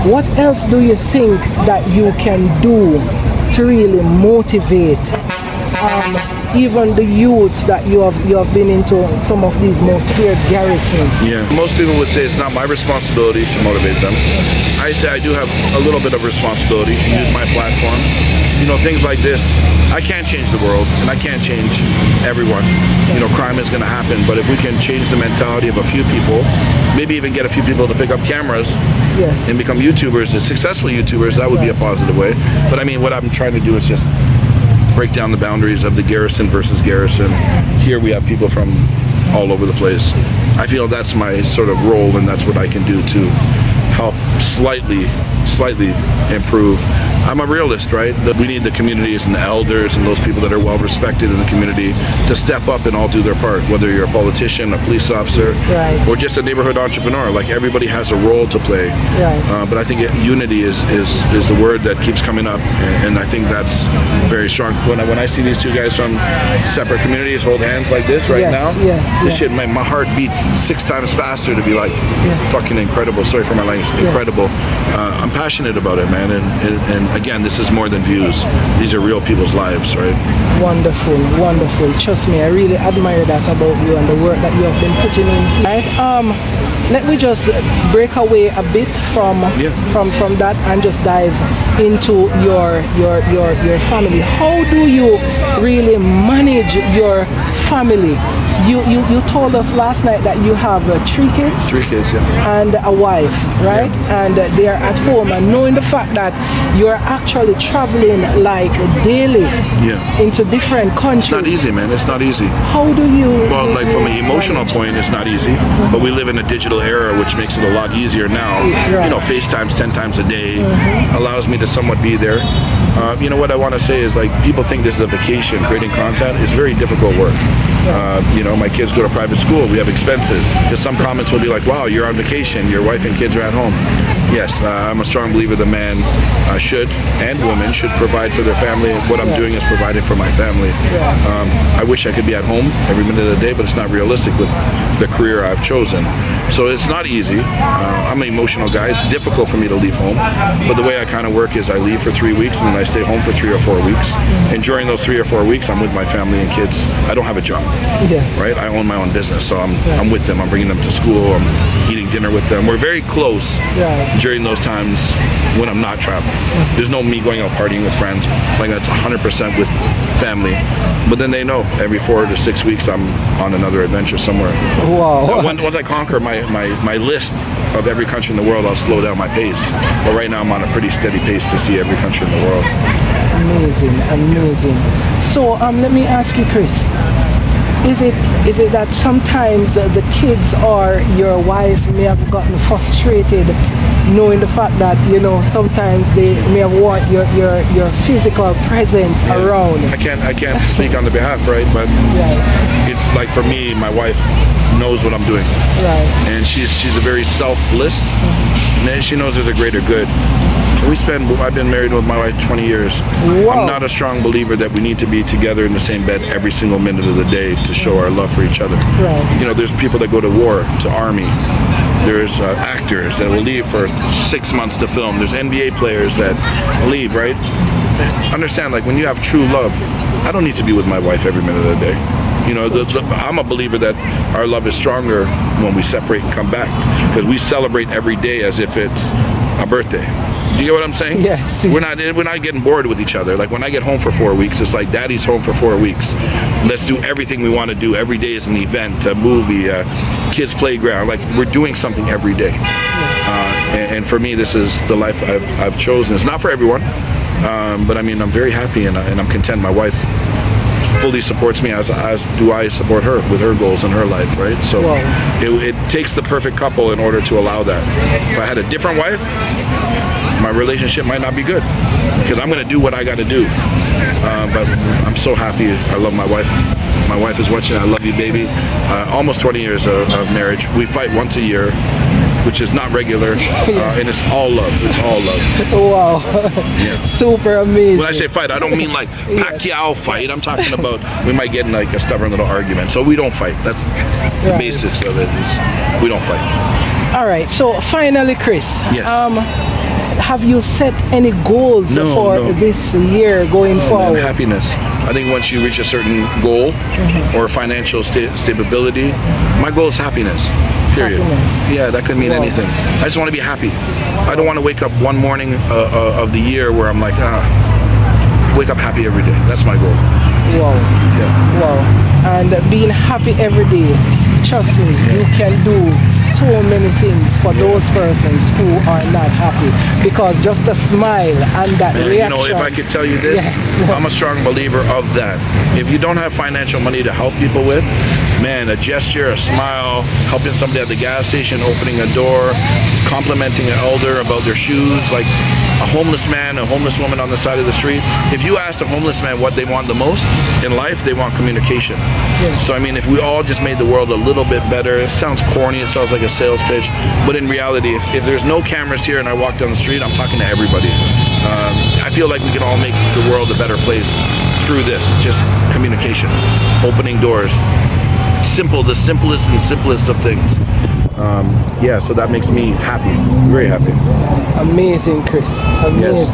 What else do you think that you can do to really motivate even the youths that you have been into some of these most feared garrisons? Yeah, most people would say it's not my responsibility to motivate them. I say I do have a little bit of responsibility to use my platform. You know, things like this, I can't change the world and I can't change everyone. You know, crime is going to happen, but if we can change the mentality of a few people, maybe even get a few people to pick up cameras and become YouTubers, successful YouTubers, that would be a positive way. But I mean, what I'm trying to do is just break down the boundaries of the garrison versus garrison. Here we have people from all over the place. I feel that's my sort of role, and that's what I can do to help slightly improve. I'm a realist, right? That we need the communities and the elders and those people that are well respected in the community to step up and all do their part, whether you're a politician, a police officer, or just a neighborhood entrepreneur. Like, everybody has a role to play. But I think unity is the word that keeps coming up, and I think that's very strong. When I see these two guys from separate communities hold hands like this now, this shit, my heart beats 6 times faster to be like, fucking incredible. Sorry for my language, incredible. I'm passionate about it, man, and again, this is more than views. These are real people's lives, right? Wonderful, wonderful. Trust me, I really admire that about you and the work that you have been putting in here. Right? Let me just break away a bit from that and just dive into your family. How do you really manage your family? You told us last night that you have 3 kids? 3 kids, and a wife, right? And they are at home, and knowing the fact that you're actually traveling like daily into different countries. It's not easy, man. It's not easy. How do you? Well, like, from an emotional point, it's not easy. But we live in a digital era, which makes it a lot easier now. You know, FaceTime's 10 times a day, allows me to somewhat be there. You know, what I want to say is, like, people think this is a vacation. Creating content is very difficult work. You know, my kids go to private school. We have expenses. Because some comments will be like, wow, you're on vacation. Your wife and kids are at home. Yes, I'm a strong believer that man should, and woman should, provide for their family. What I'm doing is providing for my family. I wish I could be at home every minute of the day, but it's not realistic with the career I've chosen. So it's not easy. I'm an emotional guy. It's difficult for me to leave home. But the way I kind of work is I leave for 3 weeks and then I stay home for 3 or 4 weeks. And during those 3 or 4 weeks, I'm with my family and kids. I don't have a job, right? I own my own business, so I'm with them. I'm bringing them to school. I'm eating dinner with them. We're very close during those times when I'm not traveling. There's no me going out partying with friends. Like, that's 100% with family. But then they know every 4 to 6 weeks I'm on another adventure somewhere. Wow. Once I conquer my list of every country in the world, I'll slow down my pace. But right now I'm on a pretty steady pace to see every country in the world. Amazing, amazing. So let me ask you, Chris. Is it that sometimes the kids or your wife may have gotten frustrated knowing the fact that, you know, sometimes they may have want your physical presence around? I can't speak on the behalf, right? But it's like, for me, my wife knows what I'm doing, and she's a very selfless, and she knows there's a greater good. I've been married with my wife 20 years. I'm not a strong believer that we need to be together in the same bed every single minute of the day to show our love for each other. You know, there's people that go to war, to army. There's actors that will leave for 6 months to film. There's NBA players that leave, right? Understand, like, when you have true love, I don't need to be with my wife every minute of the day. You know, I'm a believer that our love is stronger when we separate and come back, because we celebrate every day as if it's a birthday. Do you get what I'm saying? Yes. We're not getting bored with each other. Like, when I get home for 4 weeks, it's like Daddy's home for 4 weeks. Let's do everything we want to do. Every day is an event, a movie, a kids' playground. Like, we're doing something every day. And for me, this is the life I've chosen. It's not for everyone, but I mean, I'm very happy and I'm content. My wife fully supports me, as do I support her with her goals in her life, right? So it takes the perfect couple in order to allow that. If I had a different wife, my relationship might not be good, because I'm going to do what I got to do. But I'm so happy. I love my wife. My wife is watching. I love you, baby. Almost 20 years of marriage. We fight once a year, which is not regular, and it's all love. It's all love. Wow. Super amazing. When I say fight, I don't mean like Pacquiao fight. I'm talking about, we might get in like a stubborn little argument. So we don't fight. That's the basics of it. Is we don't fight. All right. So finally, Chris. Yes. have you set any goals for this year going forward? Man, happiness. I think once you reach a certain goal or financial stability, my goal is happiness. Period. Happiness. Yeah, that could mean anything. I just want to be happy. I don't want to wake up one morning of the year where I'm like, wake up happy every day. That's my goal. Wow. Yeah. Wow. And being happy every day, trust me, you can do so many things for those persons who are not happy, because just a smile and that reaction. You know, if I could tell you this, I'm a strong believer of that. If you don't have financial money to help people with, man, a gesture, a smile, helping somebody at the gas station, opening a door, complimenting an elder about their shoes, like a homeless man, a homeless woman on the side of the street. If you ask a homeless man what they want the most in life, they want communication. So I mean, if we all just made the world a little bit better, it sounds corny, it sounds like a sales pitch, but in reality, if there's no cameras here and I walk down the street, I'm talking to everybody. I feel like we can all make the world a better place through this, just communication, opening doors. Simple, the simplest and simplest of things. Yeah, so that makes me happy, very happy. Amazing, Chris. Amazing. Yes.